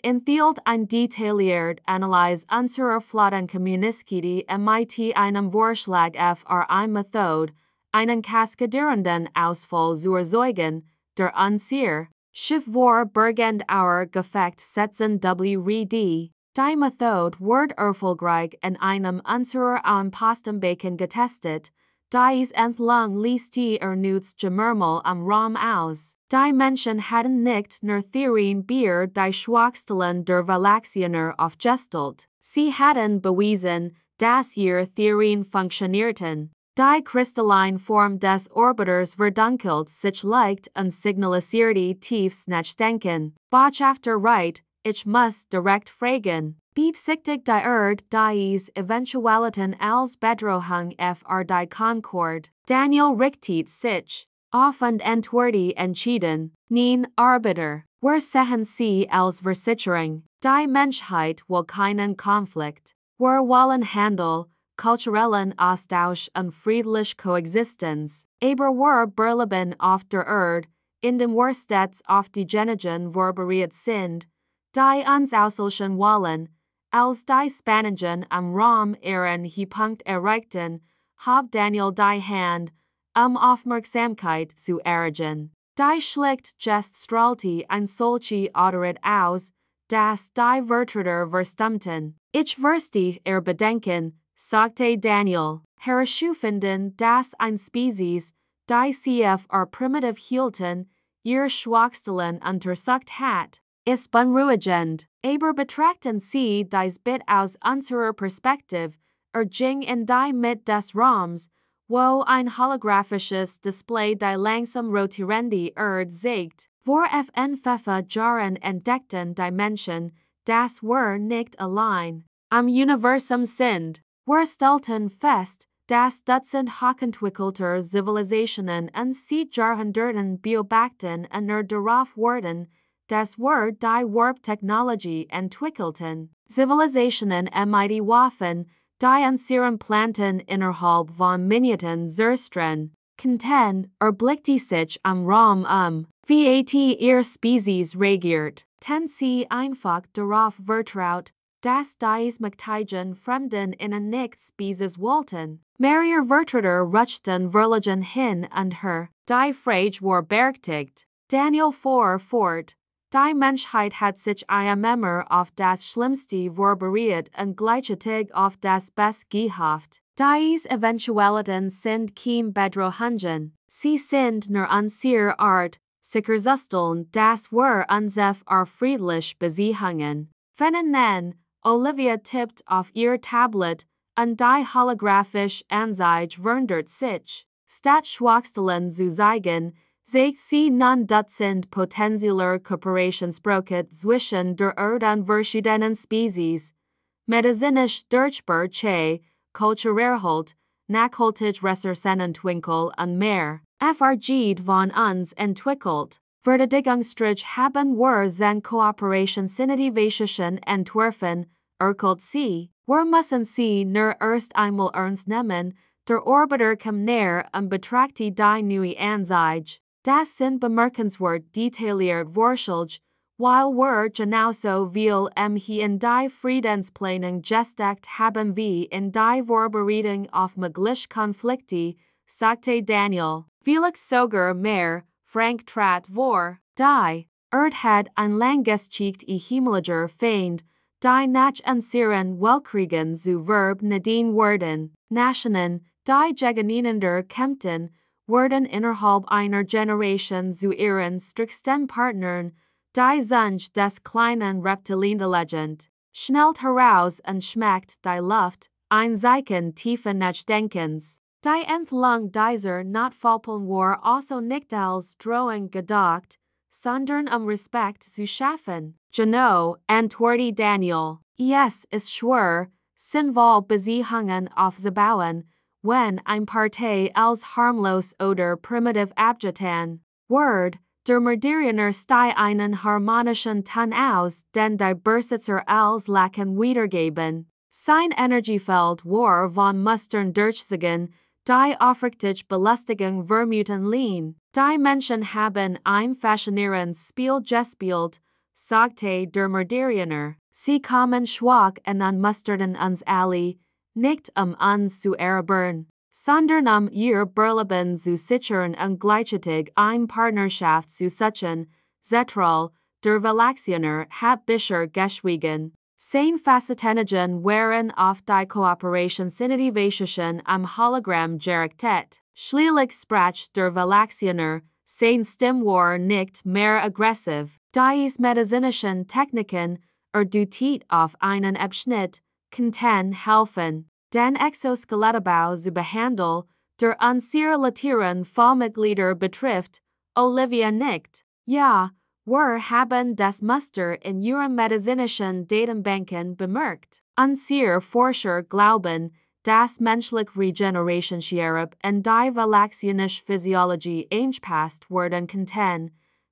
enthielt ein detailliert Analyse unserer Flottenkommunikation mit einem Vorschlag für eine Methode, einen kaskadierenden Ausfall zu erzeugen, der unser Schiff vor Bergend our Gefecht setzen wrd. Die Methode wird erfolgreich in einem unserer Anpostenbecken getestet, dies entlang ließ die Nutzgemermal am Raum aus. Die Menschen hatten nicht nur Theorien über die Schwachstellen der Galaxiener aufgestellt, sie hatten bewiesen, dass ihre Theorien funktionierten. Die kristalline Form des Orbiters verdunkelt sich leicht und signalisierte tiefes Nachdenken. Botschafter right, ich muss direkt fragen. Beabsichtigt die dies Eventualitäten als Bedrohung für die Concord. Daniel richtet sich auf und antwortet entschieden. Nein, Arbiter. Wir sehen sie als Versicherung. Die Menschheit will keinen Konflikt. Wir wollen Handel, kulturellen Austausch und friedliche Koexistenz. Aber wir bleiben auf der Erde, indem wir stets auf die Genigen vorbereitet sind, die uns auslöschen wollen. Als die Spanigen am Raum ihren Höhepunkt erreichten, hab Daniel die Hand, Aufmerksamkeit zu erregen. Die schlicht Gest strahlte ein solche Autorität aus, dass die Vertreter verstummten. Ich verstehe bedenken, sagte Daniel, herausfinden, dass ein Spezies, die CFR primitiv hielten, ihr Schwachstellen untersucht hat. Ist beunruhigend, aber betrachten Sie dies Bit aus unserer Perspektive, ging in die Mitte des Raums, wo ein holographisches Display die langsam rotierende Erde zeigt, vor Jahren entdeckten die Menschen, dass wir nicht allein am Universum sind. Wir stellten fest, dass Dutzend hochentwickelter Zivilisationen und seit Jahrhunderten beobachten und darauf warten, dass wir die Warp-Technologie entwickelten. Zivilisationen mit Waffen, die unseren Planeten innerhalb von Minuten zerstreuen könnten, erblickte sich am Raum VAT ihr Spezies regiert, ten sie einfach darauf vertraut, dass dies Mächtigen Fremden ihnen nicht Spezies wollten. Mehrere Vertreter rutschten verlegen hin und her, die Frage war berechtigt. Daniel fuhr fort. Die Menschheit hat sich immer auf das Schlimmste vorbereitet und gleichzeitig auf das Beste gehofft. Dies Eventualitäten sind kein Bedrohungen, sie sind nur unsere Art, sicherzustellen, dass wir uns friedlich besiegen. Phänomen, Olivia tippt auf ihr Tablet, und die holographische Anzeige verändert sich. Statt Schwachstellen zu zeigen, zeigt sie nun Dutzend potenzieller Kooperationsbrüche zwischen der Erde und verschiedenen Spezies. Medizinisch durchbar che, kulturerhalt, nachhaltig Ressourcenentwicklung und mehr. Vergeht von uns entwickelt. Verteidigungsstrich haben wir seine Kooperationsinitiativen entworfen, erklärt sie. Wir müssen sie nur erst einmal ernst nehmen, der Orbiter kommt näher und betrachtet die neue Anzeige. Das sind bemerkenswert detailliert Vorschläge, weil wir genauso viel hier in die Friedensplanung gesteckt haben wie in die Vorbereitung auf mögliche Konflikte, sagte Daniel. Felix sogar mehr, Frank trat vor. Die Erde hat ein langes himmlischer Feind, die nach unseren Weltkriegen zu Verb nadien werden. Nationen, die gegeneinander kämpften, wurden innerhalb einer Generation zu ihren striksten Partnern, die Zunge des kleinen Reptilienlegend. Schnellt heraus und schmeckt die Luft, ein Zeichen tiefen Nachdenkens. Die entlang dieser Notfallpläne war also nicht als Drohung gedacht, sondern Respekt zu schaffen. Genau, antwortet Daniel. Es ist schwer, Sinval Beziehungen aufzubauen, wenn ein Partei als harmlos oder primitiv abgetan wird, der Moderator stei einen harmonischen Ton aus, den die Besitzer als Lachen wiedergeben. Sein Energiefeld war von Mustern durchzogen, die aufrichtig Belustigung vermuten liehen. Die Menschen haben ein faszinierendes Spiel gespielt, sagte der Moderator. Sie kommen schwach an musterten uns alle, nicht uns zu erobern, sondern ihr Berleben zu sichern und gleichzeitig eine Partnerschaft zu suchen, zetral, der Velaktioner hat bisher geschwiegen. Sein Facetenigen waren auf die Kooperationsinitiationen am Hologramm gerichtet. Schließlich sprach der Velaktioner, sein Stimme war nicht mehr aggressiv. Die medizinischen Techniken, dutit auf einen Abschnitt, könnten helfen, den Exoskelettbau zu behandeln, der unsere Latieren Vollmitglieder betrifft, Olivia nickt. Ja, wir haben das Muster in ihren medizinischen Datenbanken bemerkt. Unsere Forscher glauben, dass menschliche Regenerationsschere und die Velaktionische Physiologie angepasst werden könnten,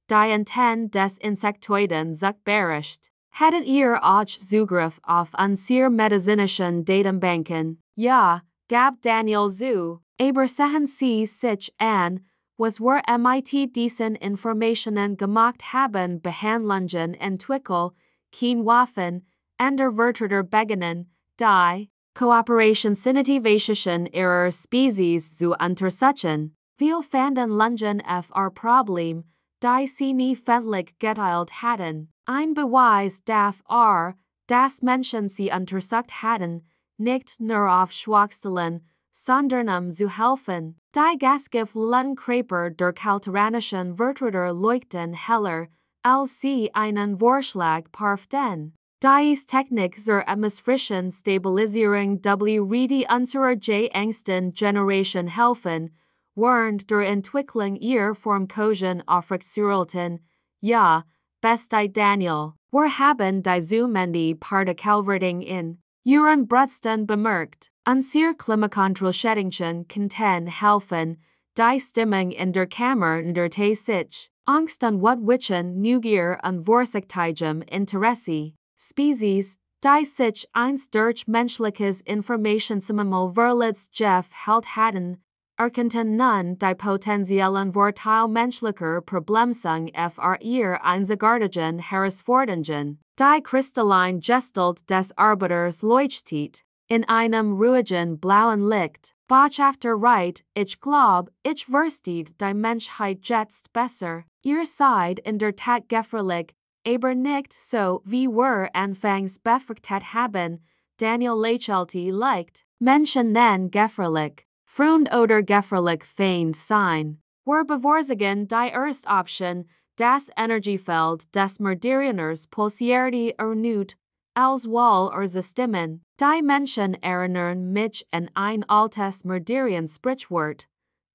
die Inten des Insektoiden sich beherrscht. Hättet ihr auch Zugriff auf unsere medizinischen Datenbanken? Ja, gab Daniel zu. Aber sehen Sie sich an, was wir mit diesen Informationen gemacht haben, Behandlungen entwickelt, kein Waffen, verwerteter beginnen, die Kooperationsinitiationen ihrer Spezies zu untersuchen. Wir fanden Lungen fr Problem, die sie nie fendlich geteilt hatten. Ein Beweis dafür, dass Menschen sie untersucht hatten, nicht nur auf Schwachstellen, sondern zu helfen. Die Gasgiftluttenkörper der kalteranischen Vertreter leuchten heller, als sie einen Vorschlag parften. Diese Technik zur atmosphärischen Stabilisierung wird unserer engsten Generation helfen, während der Entwicklung ihr Formkogen aufrechterhalten. Ja, beste Daniel, wir haben die zunehmende Partikelverdichtung in ihren Brüsten bemerkt. Unsere Klimakontrollschädigungen könnten helfen, die Stimmung in der Kammer der sich. Angst und Witwichen Neugier und vorsichtigem Interesse. Spezies, die sich einst durch menschliches Informationssammel verletzt hält hatten, erkannten nun die potenziellen Vorteile menschlicher Problemlösung für ihr einzigartigen Herausforderungen. Die Kristallin Gestalt des Arbeiters leuchtet in einem ruhigen blauen Licht. Botschafter Reit, ich glaub, ich versteht die Menschheit jetzt besser. Ihr seid in der Tat gefährlich, aber nicht so wie wir anfangs befürchtet haben. Daniel lächelte leicht. Menschen nennen gefährlich, Freund oder gefährlich Feind sein. Wir bevorzugen die erste Option, das Energiefeld des Moderators pulsierte erneut, als wohl Stimmen. Die Menschen erinnern mich an ein altes Moderian-Sprichwort.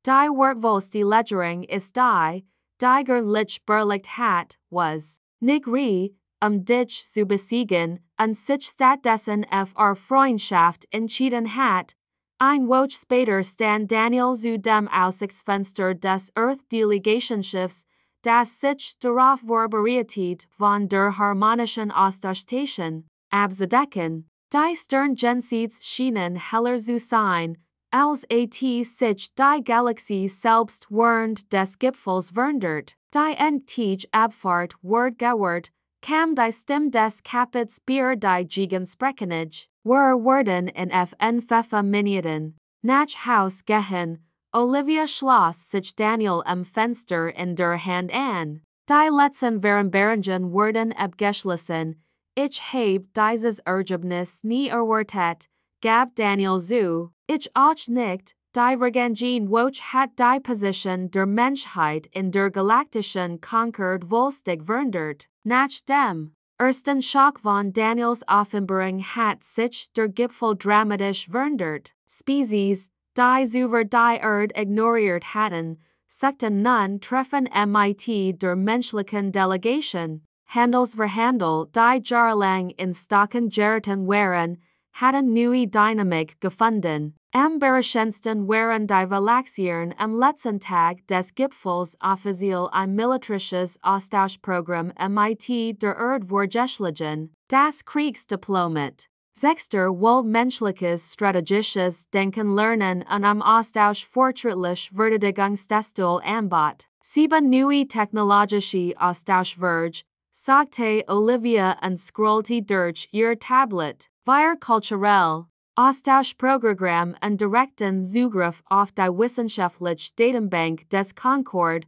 Die wertvollste Legering ist die gerlich berlegt hat, was Nigri, dich zu besiegen, und sich stattdessen fr Freundschaft entschieden hat. Ein Woche später stand Daniel zu dem Aussichtsfenster des Earth-Delegationsschiffs, das sich darauf vorbereitet, von der harmonischen Ausstation abzudecken. Die Sterngenseits schienen heller zu sein, als sich die Galaxie selbst während des Gipfels verändert. Die endliche Abfahrt wird gewährt, kam die Stimme des Kapitans Bier die Gegensprechenage. Wir werden in 5 Minuten nach Haus gehen. Olivia schloss sich Daniel am Fenster in der Hand an. Die letzten Vereinbarungen wurden abgeschlossen. Ich habe dieses Ergebnis nie erwartet, gab Daniel zu. Ich auch nicht. Die Vergangen Woche hat die Position der Menschheit in der Galaktischen Concord wohlstig verändert. Nach dem ersten Schock von Daniels Offenbarung hat sich der Gipfel dramatisch verändert. Spezies, die über die Erde ignoriert hatten, suchten nun Treffen mit der menschlichen Delegation. Handelsverhandel, die jahrelang in Stocken geraten waren, hatten neue Dynamik gefunden. Am berechensten während die Verlaxieren am letzten Tag des Gipfels offiziell ein militärisches Austauschprogramm mit der Erdvorgeschlagen, das Kriegsdiplomat. Sechster wohl menschliches strategisches Denken lernen und am Austausch fortschrittlich Verteidigungsstestul anbot. Sieben neue technologische Austauschverge, sagte Olivia und scrollte durch ihr Tablet. Wir kulturell Austauschprogramm und direkten Zugriff auf die wissenschaftliche Datenbank des Concord,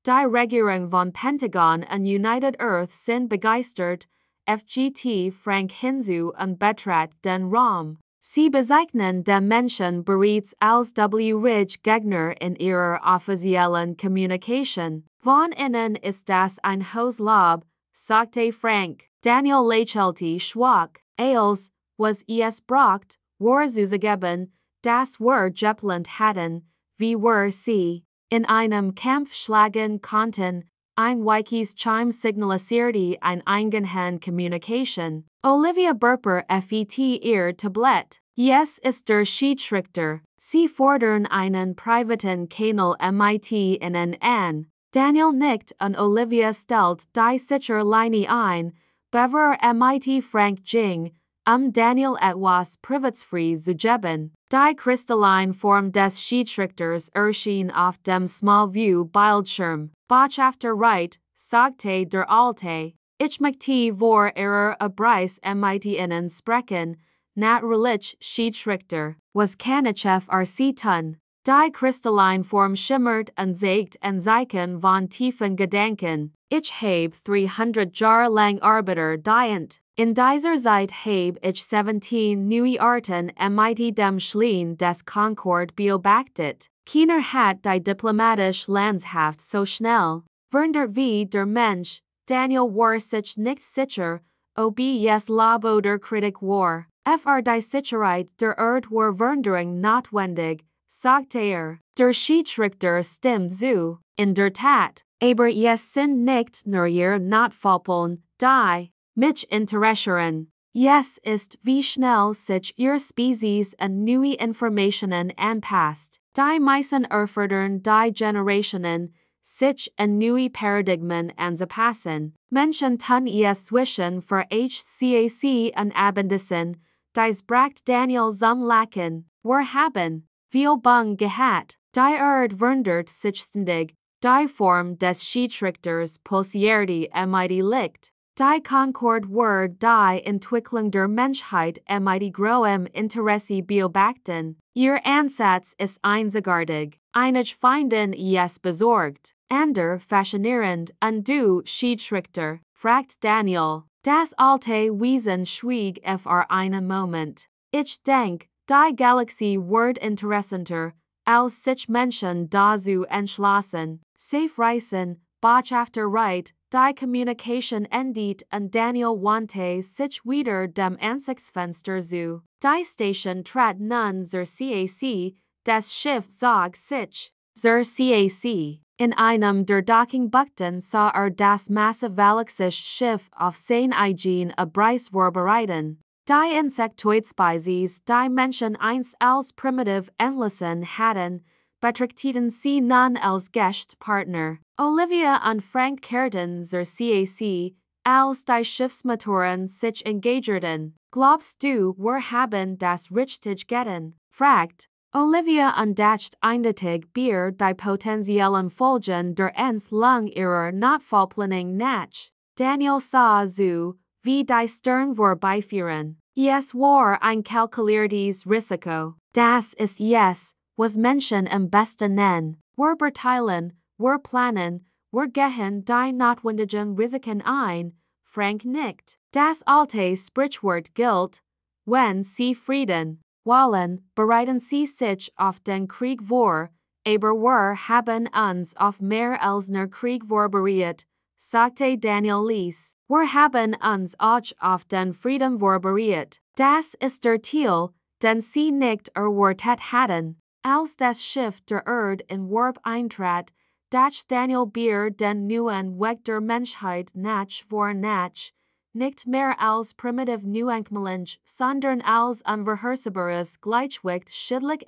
die Regierung von Pentagon und United Earth sind begeistert, FGT Frank hinzu und betrat den Raum. Sie bezeichnen die Menschen bereits als W-Ridge Gegner in ihrer offiziellen Kommunikation. Von innen ist das ein hohes Lob, sagte Frank. Daniel lächelte schwach. Als, was es braucht, war zuzugeben, dass wir geplant hatten, wie wir sie in einem Kampf schlagen konnten. Ein Wikis Chime signalisierte ein Eigenhand Communication. Olivia Berper fet ihr Tablet. Yes ist der Schiedsrichter. Sie fordern einen privaten Kanal mit innen an. Daniel nickt und Olivia stellt die Sicherheitslinie ein, bevor mit Frank ging, Daniel etwas privatsfrei zu geben. Die kristalline Form des Schiedsrichters erschien auf dem Smallview-Bildschirm. Botschafter right, sagte der Alte. Ich möchte vor ihrer Abreise mit ihnen sprechen, natürlich Schiedsrichter. Was kann ich für tun? Die kristalline Form schimmert und zeigt ein Zeichen von tiefen Gedanken. Ich habe 300 Jahre lang arbeitet. In dieser Zeit habe ich 17 neue Arten mit dem Schlein des Concord beobachtet. Keiner hat die diplomatische Landschaft so schnell verändert wie der Mensch. Daniel war sich nicht sicher, ob es Lob oder Kritik war. Die Sicherheit der Erde war Veränderung notwendig, sagte er. Der Schiedsrichter stimmt zu. In der Tat. Aber es sind nicht nur ihr Notfallpläne, die mich interessieren. Es ist wie schnell sich ihr Spezies an neue Informationen anpasst. Die meisten erfordern die Generationen, sich an neue Paradigmen anzupassen. Menschen tun es zwischen HCAC und Abendessen, dies bracht Daniel zum Lachen. Wir haben viel Bang gehabt. Die Erde verändert sich ständig. Die Form des Schiedsrichters pulsierte mit Licht. Die Concord war die Entwicklung der Menschheit mit großem Interesse beobachten. Ihr Ansatz ist einzigartig. Einige finden es besorgt, andere faszinierend und du, Schiedsrichter, fragt Daniel. Das alte Wesen schwieg für einen Moment. Ich denk, die Galaxie wird interessanter, als sich Menschen dazu entschlossen. Safe reisen, Botschafter right, die Kommunikation endet und Daniel wandte sich wieder dem Ansichtsfenster zu. Die Station trat nun zur CAC, das Schiff zog sich zur CAC. In einem der Dockingbuchten sah das massive Schiff auf seine Abreise vorbereiten. Die Insektoidspezies, die Menschen einst als primitiv entlassen hatten, betrachteten sie nun als Gastpartner. Olivia und Frank kehrten zur CAC, als die Schiffsmotoren sich engagierten. Glaubst du, wir haben das richtig getan? Fragt Olivia undacht eindeutig Bier die potenziellen Folgen der Entwicklung ihrer Notfallpläne nach. Daniel sah zu, wie die Stern vorbeifuhren. Es war ein kalkuliertes Risiko. Das ist es, was Menschen am besten nennen. Wir beurteilen, wir planen, wir gehen die notwendigen Risiken ein. Frank nickt. Das alte Sprichwort gilt, wenn sie Frieden wollen, bereiten sie sich auf den Krieg vor, aber wir haben uns auf mehr als nur Krieg vorbereitet, sagte Daniel Lees. Wir haben uns auch auf den Frieden vorbereitet. Das ist der Ziel, den sie nicht erwartet hatten. Als das Schiff der Erde in Warp eintrat, dachte Daniel Bier den neuen Weg der Menschheit nach vor nach, nicht mehr als primitiv Nuenkmelinch, sondern als unverhörbares Gleichgewicht schiedlich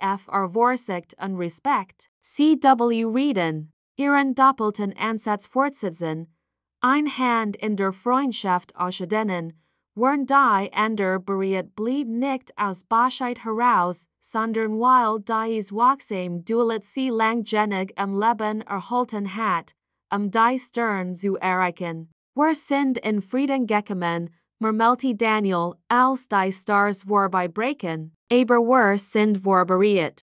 Vorsicht und Respekt. C.W. Reden, ihren doppelten Ansatz fortsetzen, ein Hand in der Freundschaft ausdehnen, während die andere bereit blieb nicht aus Bosheit heraus, sondern weil dies wachsam Dualität sie langgenig im Leben erhalten hat, die Stern zu erreichen. Wir sind in Frieden gekommen, murmelte Daniel, als die Stars vorbei brechen, aber wir sind vorbereitet.